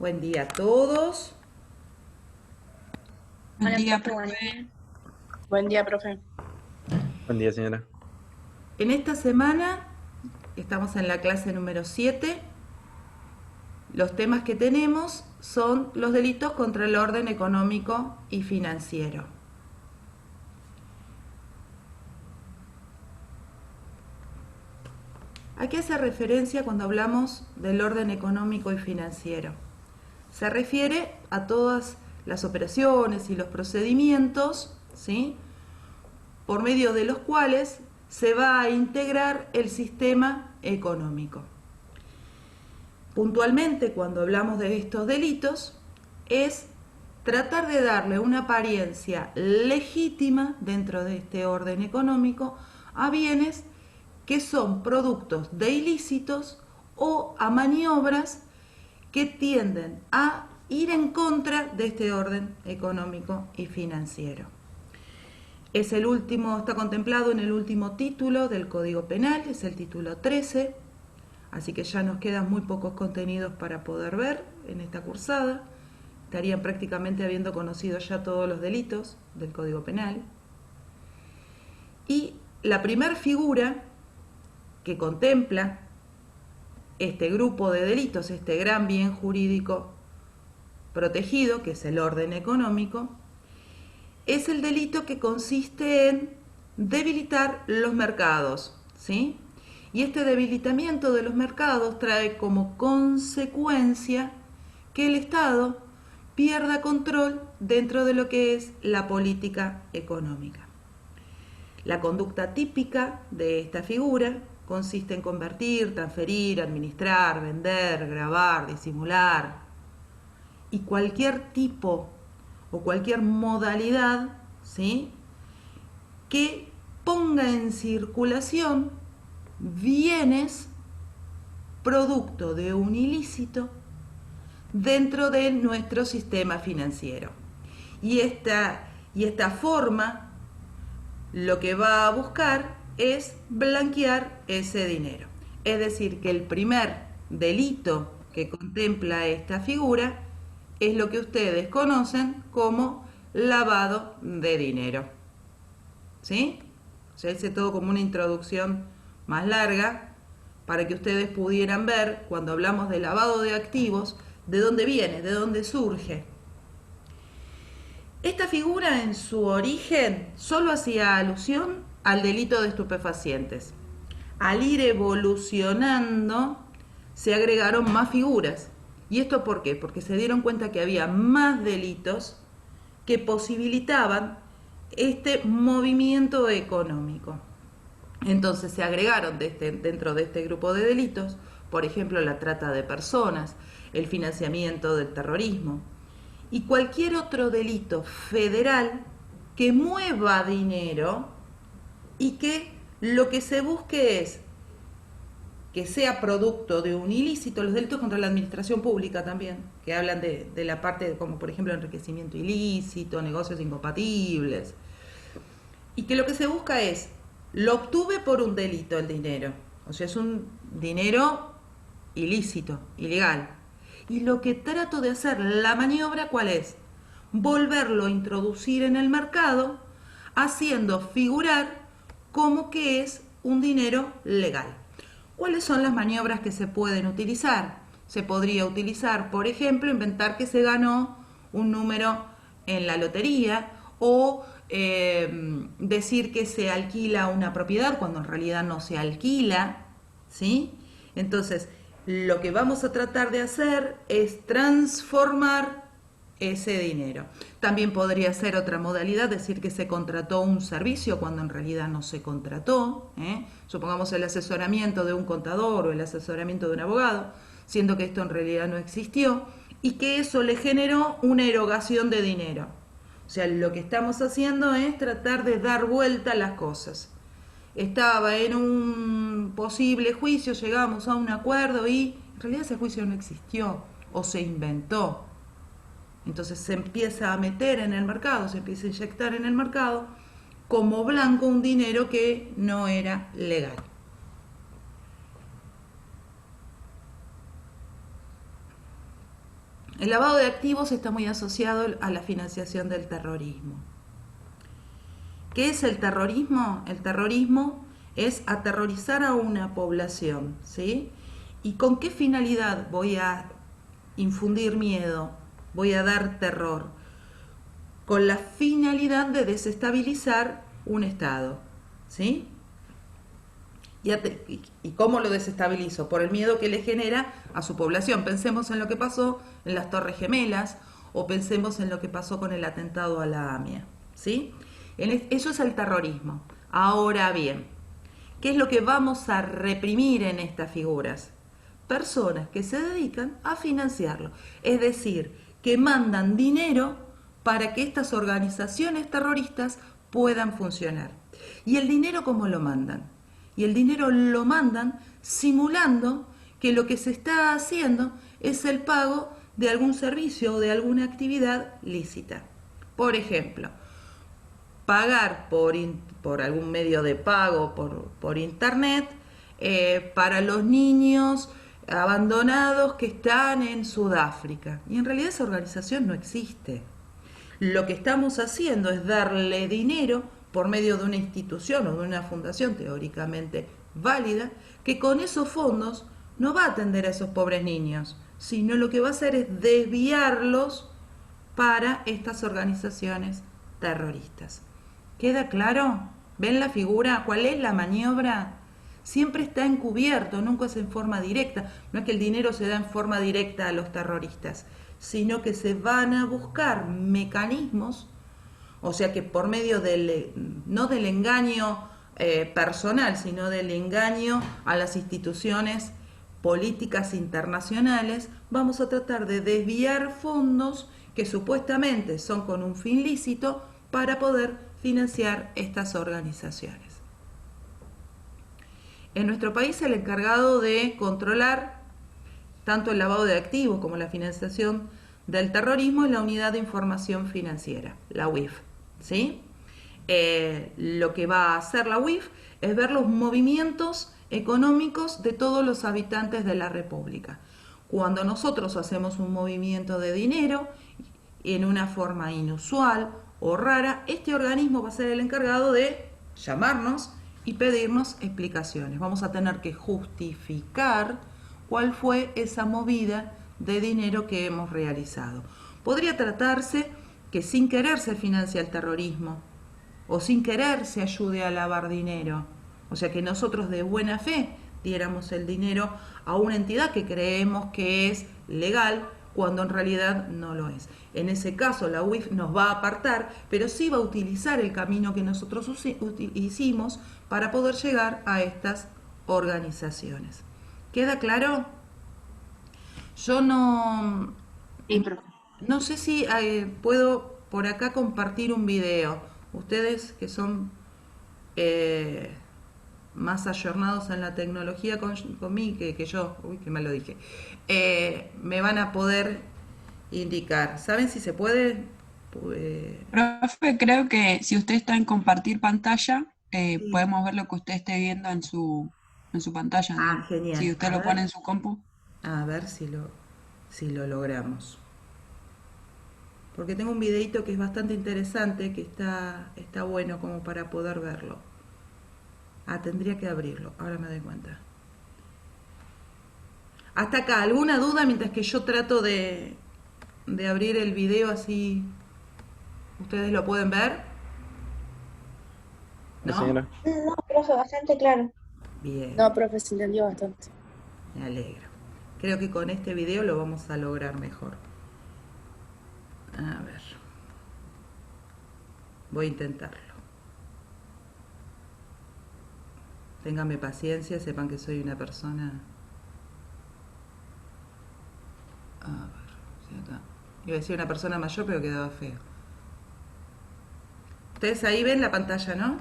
Buen día a todos. Buen Hola, día, profe, buen profe. día. Buen día, profe. Buen día, señora. En esta semana estamos en la clase número 7. Los temas que tenemos son los delitos contra el orden económico y financiero. ¿A qué hace referencia cuando hablamos del orden económico y financiero? Se refiere a todas las operaciones y los procedimientos, ¿sí?, por medio de los cuales se va a integrar el sistema económico. Puntualmente, cuando hablamos de estos delitos, es tratar de darle una apariencia legítima dentro de este orden económico a bienes que son productos de ilícitos o a maniobras que tienden a ir en contra de este orden económico y financiero. Está contemplado en el último título del Código Penal, es el título 13, así que ya nos quedan muy pocos contenidos para poder ver en esta cursada. Estarían prácticamente habiendo conocido ya todos los delitos del Código Penal. Y la primera figura que contempla este grupo de delitos, este gran bien jurídico protegido, que es el orden económico, es el delito que consiste en debilitar los mercados, ¿sí? Y este debilitamiento de los mercados trae como consecuencia que el Estado pierda control dentro de lo que es la política económica. La conducta típica de esta figura consiste en convertir, transferir, administrar, vender, gravar, disimular y cualquier tipo o cualquier modalidad, ¿sí?, que ponga en circulación bienes producto de un ilícito dentro de nuestro sistema financiero. Y esta forma lo que va a buscar es blanquear ese dinero. Es decir, que el primer delito que contempla esta figura es lo que ustedes conocen como lavado de dinero. ¿Sí? Ya hice todo como una introducción más larga para que ustedes pudieran ver, cuando hablamos de lavado de activos, de dónde viene, de dónde surge. Esta figura en su origen solo hacía alusión al delito de estupefacientes. Al ir evolucionando se agregaron más figuras. ¿Y esto por qué? Porque se dieron cuenta que había más delitos que posibilitaban este movimiento económico. Entonces se agregaron dentro de este grupo de delitos, por ejemplo, la trata de personas, el financiamiento del terrorismo y cualquier otro delito federal que mueva dinero y que lo que se busque es que sea producto de un ilícito. Los delitos contra la administración pública también, que hablan de la parte como por ejemplo enriquecimiento ilícito, negocios incompatibles, y que lo que se busca es, lo obtuve por un delito el dinero, o sea, es un dinero ilícito, ilegal, y lo que trato de hacer, la maniobra, ¿cuál es? Volverlo a introducir en el mercado, haciendo figurar como que es un dinero legal. ¿Cuáles son las maniobras que se pueden utilizar? Se podría utilizar, por ejemplo, inventar que se ganó un número en la lotería o decir que se alquila una propiedad cuando en realidad no se alquila, ¿sí? Entonces, lo que vamos a tratar de hacer es transformar ese dinero. También podría ser otra modalidad, decir que se contrató un servicio cuando en realidad no se contrató, ¿eh? Supongamos el asesoramiento de un contador o el asesoramiento de un abogado, siendo que esto en realidad no existió y que eso le generó una erogación de dinero. O sea, lo que estamos haciendo es tratar de dar vuelta a las cosas. Estaba en un posible juicio, llegamos a un acuerdo y en realidad ese juicio no existió o se inventó. Entonces se empieza a meter en el mercado, se empieza a inyectar en el mercado como blanco un dinero que no era legal. El lavado de activos está muy asociado a la financiación del terrorismo. ¿Qué es el terrorismo? El terrorismo es aterrorizar a una población, ¿sí? ¿Y con qué finalidad voy a infundir miedo? Voy a dar terror. Con la finalidad de desestabilizar un Estado, ¿sí? ¿Y cómo lo desestabilizo? Por el miedo que le genera a su población. Pensemos en lo que pasó en las Torres Gemelas o pensemos en lo que pasó con el atentado a la AMIA, ¿sí? Eso es el terrorismo. Ahora bien, ¿qué es lo que vamos a reprimir en estas figuras? Personas que se dedican a financiarlo, es decir, que mandan dinero para que estas organizaciones terroristas puedan funcionar. ¿Y el dinero cómo lo mandan? Y el dinero lo mandan simulando que lo que se está haciendo es el pago de algún servicio o de alguna actividad lícita. Por ejemplo, pagar por algún medio de pago por internet para los niños abandonados que están en Sudáfrica. Y en realidad esa organización no existe. Lo que estamos haciendo es darle dinero por medio de una institución o de una fundación teóricamente válida, que con esos fondos no va a atender a esos pobres niños, sino lo que va a hacer es desviarlos para estas organizaciones terroristas. ¿Queda claro? ¿Ven la figura? ¿Cuál es la maniobra? Siempre está encubierto, nunca es en forma directa. No es que el dinero se da en forma directa a los terroristas, sino que se van a buscar mecanismos, o sea que por medio no del engaño personal, sino del engaño a las instituciones políticas internacionales, vamos a tratar de desviar fondos que supuestamente son con un fin lícito para poder financiar estas organizaciones. En nuestro país el encargado de controlar tanto el lavado de activos como la financiación del terrorismo es la Unidad de Información Financiera, la UIF, ¿sí? Lo que va a hacer la UIF es ver los movimientos económicos de todos los habitantes de la República. Cuando nosotros hacemos un movimiento de dinero en una forma inusual o rara, este organismo va a ser el encargado de llamarnos y pedirnos explicaciones. Vamos a tener que justificar cuál fue esa movida de dinero que hemos realizado. Podría tratarse que sin querer se financia el terrorismo o sin querer se ayude a lavar dinero. O sea que nosotros de buena fe diéramos el dinero a una entidad que creemos que es legal cuando en realidad no lo es. En ese caso la UIF nos va a apartar, pero sí va a utilizar el camino que nosotros hicimos para poder llegar a estas organizaciones. ¿Queda claro? Yo Sí, profe. no sé si puedo por acá compartir un video. Ustedes que son eh, más ayornados en la tecnología conmigo que yo, uy, que mal lo dije, me van a poder indicar. ¿Saben si se puede? Profe, creo que si usted está en compartir pantalla, Sí. podemos ver lo que usted esté viendo en su pantalla, Ah, digamos. Si genial. usted lo pone en su compu. A ver si lo logramos. Porque tengo un videito que es bastante interesante, que está bueno como para poder verlo. Ah, tendría que abrirlo, ahora me doy cuenta. Hasta acá, ¿alguna duda mientras que yo trato de abrir el video así ustedes lo pueden ver? No, ¿No? señora. No, profe, bastante claro. Bien, No, profe, se entendió bastante. me alegro. Creo que con este video lo vamos a lograr mejor. A ver, voy a intentarlo. Ténganme paciencia, sepan que soy una persona... A ver, si acá. Iba a decir una persona mayor, pero quedaba feo. Ustedes ahí ven la pantalla, ¿no?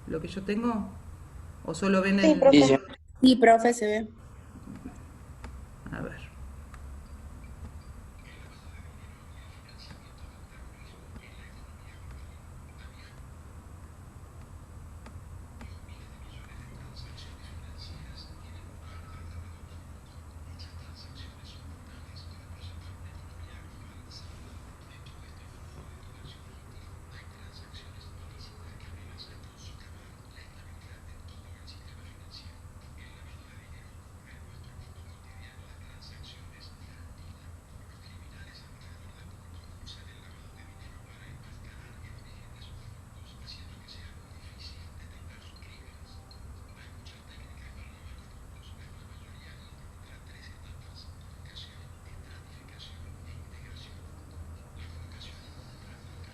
Lo que yo tengo. ¿O solo ven Sí, el...? Sí, profe. sí. Sí, profe, se ve. A ver.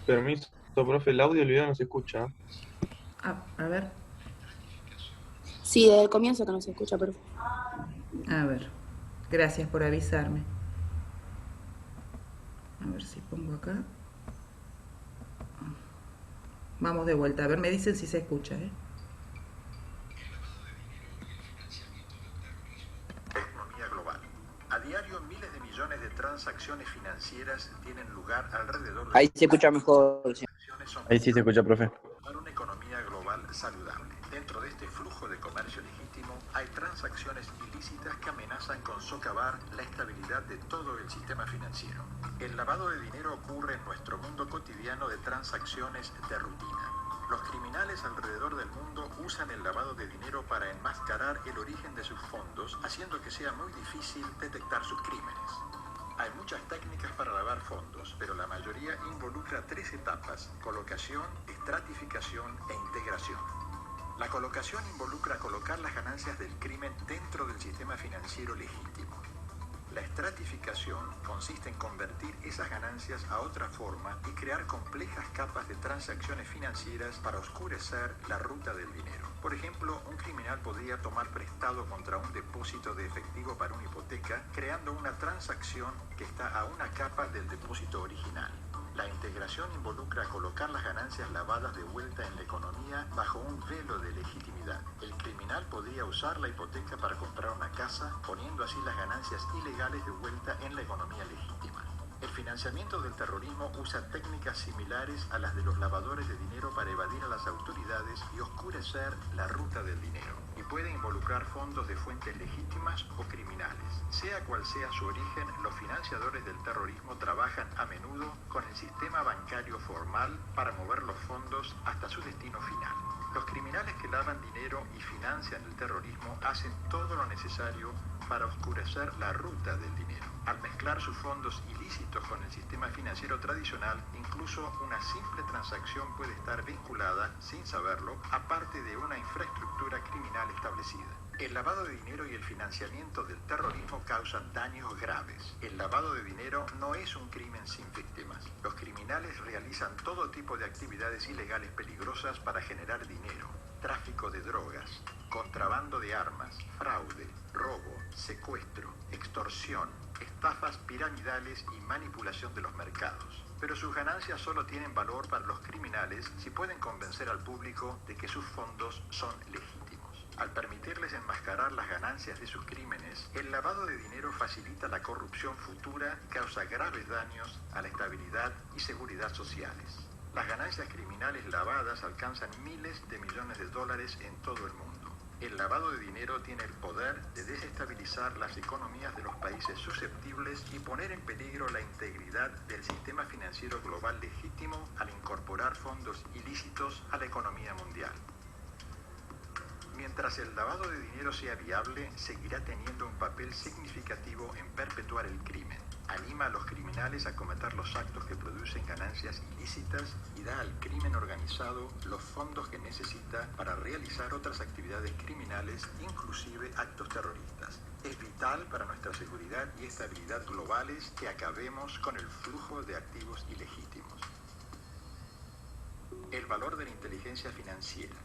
Permiso, profe, el audio del video no se escucha. A ver, Sí, desde el comienzo que no se escucha, profe. a ver. Gracias por avisarme. A ver si pongo acá. Vamos de vuelta. A ver, me dicen si se escucha, ¿eh? Economía global. A diario, miles de millones de transacciones financieras tienen lugar alrededor de... Ahí se escucha mejor. Sí. Ahí sí se escucha, profe. Para una economía global saludable. Dentro de este flujo de comercio legítimo hay transacciones ilícitas que amenazan con socavar la estabilidad de todo el sistema financiero. El lavado de dinero ocurre en nuestro mundo cotidiano de transacciones de rutina. Los criminales alrededor del mundo usan el lavado de dinero para enmascarar el origen de sus fondos, haciendo que sea muy difícil detectar sus crímenes. Hay muchas técnicas para lavar fondos, pero la mayoría involucra 3 etapas: colocación, estratificación e integración. La colocación involucra colocar las ganancias del crimen dentro del sistema financiero legítimo. La estratificación consiste en convertir esas ganancias a otra forma y crear complejas capas de transacciones financieras para oscurecer la ruta del dinero. Por ejemplo, un criminal podría tomar prestado contra un depósito de efectivo para una hipoteca, creando una transacción que está a una capa del depósito original. La integración involucra colocar las ganancias lavadas de vuelta en la economía bajo un velo de legitimidad. El criminal podría usar la hipoteca para comprar una casa, poniendo así las ganancias ilegales de vuelta en la economía legítima. El financiamiento del terrorismo usa técnicas similares a las de los lavadores de dinero para evadir a las autoridades y oscurecer la ruta del dinero. Y puede involucrar fondos de fuentes legítimas o criminales. Sea cual sea su origen, los financiadores del terrorismo trabajan a menudo con el sistema bancario formal para mover los fondos hasta su destino final. Los criminales que lavan dinero y financian el terrorismo hacen todo lo necesario para oscurecer la ruta del dinero. Al mezclar sus fondos ilícitos con el sistema financiero tradicional, incluso una simple transacción puede estar vinculada, sin saberlo, a parte de una infraestructura criminal establecida. El lavado de dinero y el financiamiento del terrorismo causan daños graves. El lavado de dinero no es un crimen sin víctimas. Los criminales realizan todo tipo de actividades ilegales peligrosas para generar dinero: tráfico de drogas, contrabando de armas, fraude, robo, secuestro, extorsión, estafas piramidales y manipulación de los mercados. Pero sus ganancias solo tienen valor para los criminales si pueden convencer al público de que sus fondos son legítimos. Al permitirles enmascarar las ganancias de sus crímenes, el lavado de dinero facilita la corrupción futura y causa graves daños a la estabilidad y seguridad sociales. Las ganancias criminales lavadas alcanzan miles de millones de dólares en todo el mundo. El lavado de dinero tiene el poder de desestabilizar las economías de los países susceptibles y poner en peligro la integridad del sistema financiero global legítimo al incorporar fondos ilícitos a la economía mundial. Mientras el lavado de dinero sea viable, seguirá teniendo un papel significativo en perpetuar el crimen. Anima a los criminales a cometer los actos que producen ganancias ilícitas y da al crimen organizado los fondos que necesita para realizar otras actividades criminales, inclusive actos terroristas. Es vital para nuestra seguridad y estabilidad globales que acabemos con el flujo de activos ilegítimos. El valor de la inteligencia financiera.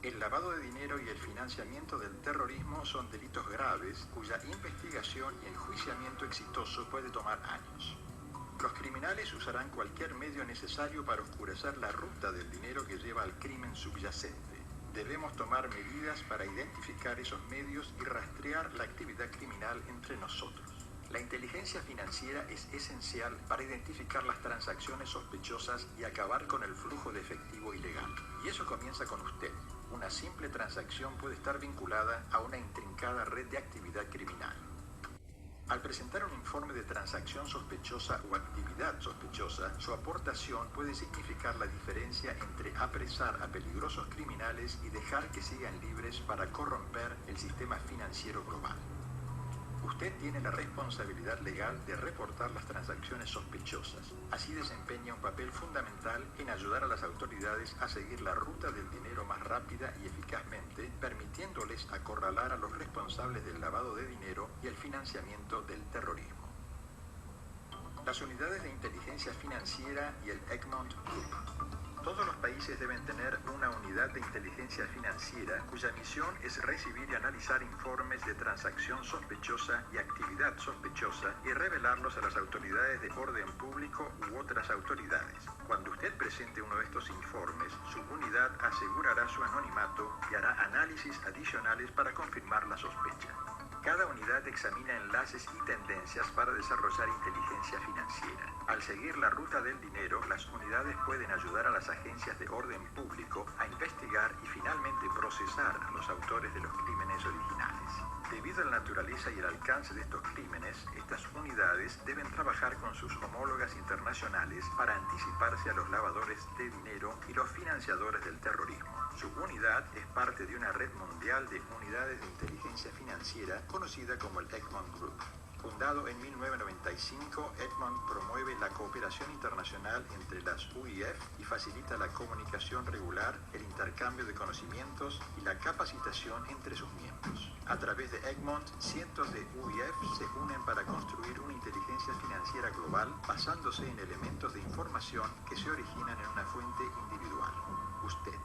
El lavado de dinero y el financiamiento del terrorismo son delitos graves cuya investigación y enjuiciamiento exitoso puede tomar años. Los criminales usarán cualquier medio necesario para oscurecer la ruta del dinero que lleva al crimen subyacente. Debemos tomar medidas para identificar esos medios y rastrear la actividad criminal entre nosotros. La inteligencia financiera es esencial para identificar las transacciones sospechosas y acabar con el flujo de efectivo ilegal. Y eso comienza con usted. Una simple transacción puede estar vinculada a una intrincada red de actividad criminal. Al presentar un informe de transacción sospechosa o actividad sospechosa, su aportación puede significar la diferencia entre apresar a peligrosos criminales y dejar que sigan libres para corromper el sistema financiero global. Usted tiene la responsabilidad legal de reportar las transacciones sospechosas. Así desempeña un papel fundamental en ayudar a las autoridades a seguir la ruta del dinero más rápida y eficazmente, permitiéndoles acorralar a los responsables del lavado de dinero y el financiamiento del terrorismo. Las unidades de inteligencia financiera y el Egmont Group. Todos los países deben tener una unidad de inteligencia financiera cuya misión es recibir y analizar informes de transacción sospechosa y actividad sospechosa y revelarlos a las autoridades de orden público u otras autoridades. Cuando usted presente uno de estos informes, su unidad asegurará su anonimato y hará análisis adicionales para confirmar la sospecha. Cada unidad examina enlaces y tendencias para desarrollar inteligencia financiera. Al seguir la ruta del dinero, las unidades pueden ayudar a las agencias de orden público a investigar y finalmente procesar a los autores de los crímenes originales. Debido a la naturaleza y el alcance de estos crímenes, estas unidades deben trabajar con sus homólogas internacionales para anticiparse a los lavadores de dinero y los financiadores del terrorismo. Su unidad es parte de una red mundial de unidades de inteligencia financiera conocida como el Egmont Group. Fundado en 1995, Egmont promueve la cooperación internacional entre las UIF y facilita la comunicación regular, el intercambio de conocimientos y la capacitación entre sus miembros. A través de Egmont, cientos de UIF se unen para construir una inteligencia financiera global basándose en elementos de información que se originan en una fuente individual, usted.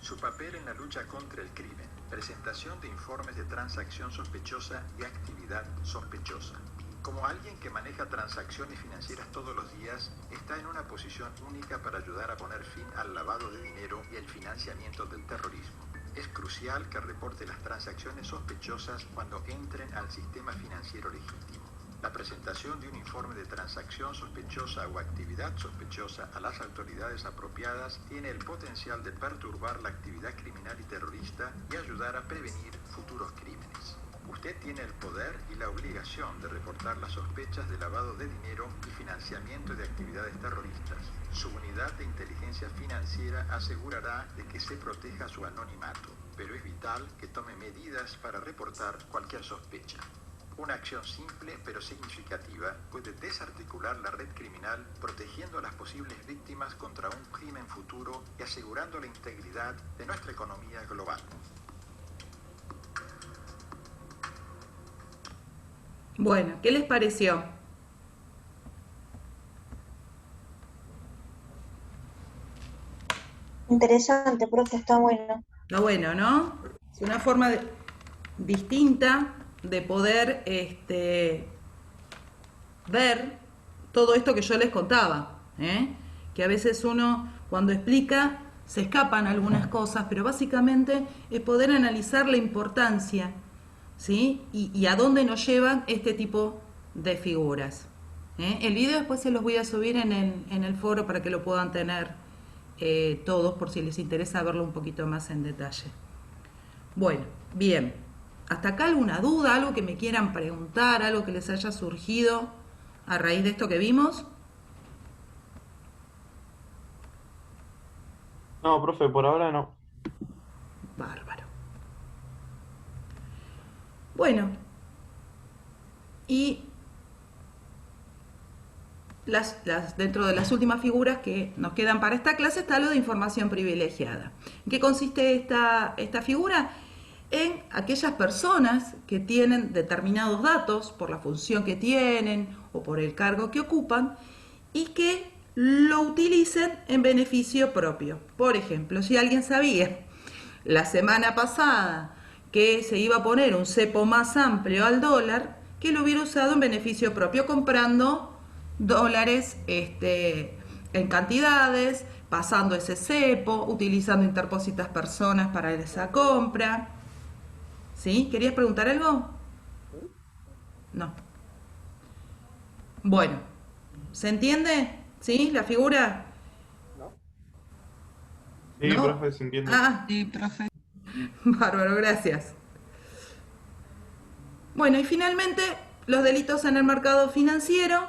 Su papel en la lucha contra el crimen, presentación de informes de transacción sospechosa y actividad sospechosa. Como alguien que maneja transacciones financieras todos los días, está en una posición única para ayudar a poner fin al lavado de dinero y el financiamiento del terrorismo. Es crucial que reporte las transacciones sospechosas cuando entren al sistema financiero legítimo. La presentación de un informe de transacción sospechosa o actividad sospechosa a las autoridades apropiadas tiene el potencial de perturbar la actividad criminal y terrorista y ayudar a prevenir futuros crímenes. Usted tiene el poder y la obligación de reportar las sospechas de lavado de dinero y financiamiento de actividades terroristas. Su unidad de inteligencia financiera asegurará de que se proteja su anonimato, pero es vital que tome medidas para reportar cualquier sospecha. Una acción simple pero significativa puede desarticular la red criminal, protegiendo a las posibles víctimas contra un crimen futuro y asegurando la integridad de nuestra economía global. Bueno, ¿qué les pareció? Interesante, profe, está bueno. Está bueno, ¿no? Es una forma distinta de poder ver todo esto que yo les contaba, ¿eh? Que a veces uno cuando explica se escapan algunas cosas, pero básicamente es poder analizar la importancia, ¿sí? Y a dónde nos llevan este tipo de figuras, ¿eh? El video después se los voy a subir en el foro para que lo puedan tener todos por si les interesa verlo un poquito más en detalle. Bueno, bien. ¿Hasta acá alguna duda, algo que me quieran preguntar, algo que les haya surgido a raíz de esto que vimos? No, profe, por ahora no. Bárbaro. Bueno, y dentro de las últimas figuras que nos quedan para esta clase está lo de información privilegiada. ¿En qué consiste esta figura? En aquellas personas que tienen determinados datos por la función que tienen o por el cargo que ocupan y que lo utilicen en beneficio propio. Por ejemplo, si alguien sabía la semana pasada que se iba a poner un cepo más amplio al dólar, que lo hubiera usado en beneficio propio comprando dólares en cantidades, pasando ese cepo, utilizando interpósitas personas para esa compra. ¿Sí? ¿Querías preguntar algo? No. Bueno, ¿se entiende? ¿Sí? ¿La figura? Sí, ¿No? profe, se entiende. Ah, Sí, profe. bárbaro, gracias. Bueno, y finalmente los delitos en el mercado financiero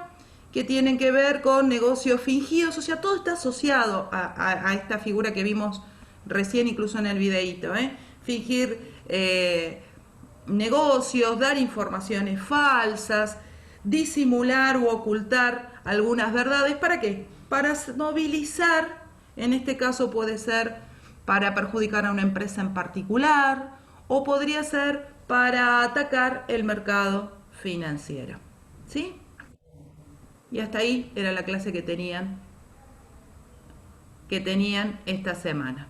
que tienen que ver con negocios fingidos, o sea, todo está asociado a esta figura que vimos recién, incluso en el videíto, ¿eh? Fingir negocios, dar informaciones falsas, disimular u ocultar algunas verdades. ¿Para qué? Para movilizar, en este caso puede ser para perjudicar a una empresa en particular o podría ser para atacar el mercado financiero. ¿Sí? Y hasta ahí era la clase que tenían esta semana.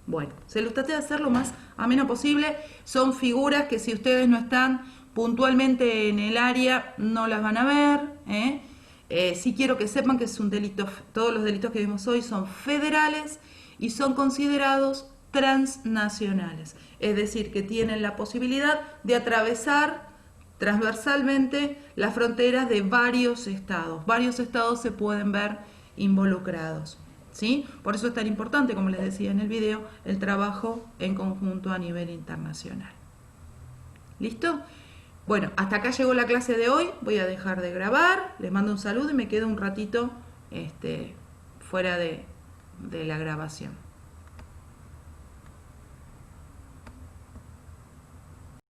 Bueno, se los traté de hacer lo más ameno posible. Son figuras que si ustedes no están puntualmente en el área no las van a ver. Sí quiero que sepan que es un delito, todos los delitos que vimos hoy son federales y son considerados transnacionales. Es decir, que tienen la posibilidad de atravesar transversalmente las fronteras de varios estados. Varios estados se pueden ver involucrados, ¿sí? Por eso es tan importante, como les decía en el video, el trabajo en conjunto a nivel internacional. ¿Listo? Bueno, hasta acá llegó la clase de hoy. Voy a dejar de grabar. Les mando un saludo y me quedo un ratito fuera de la grabación.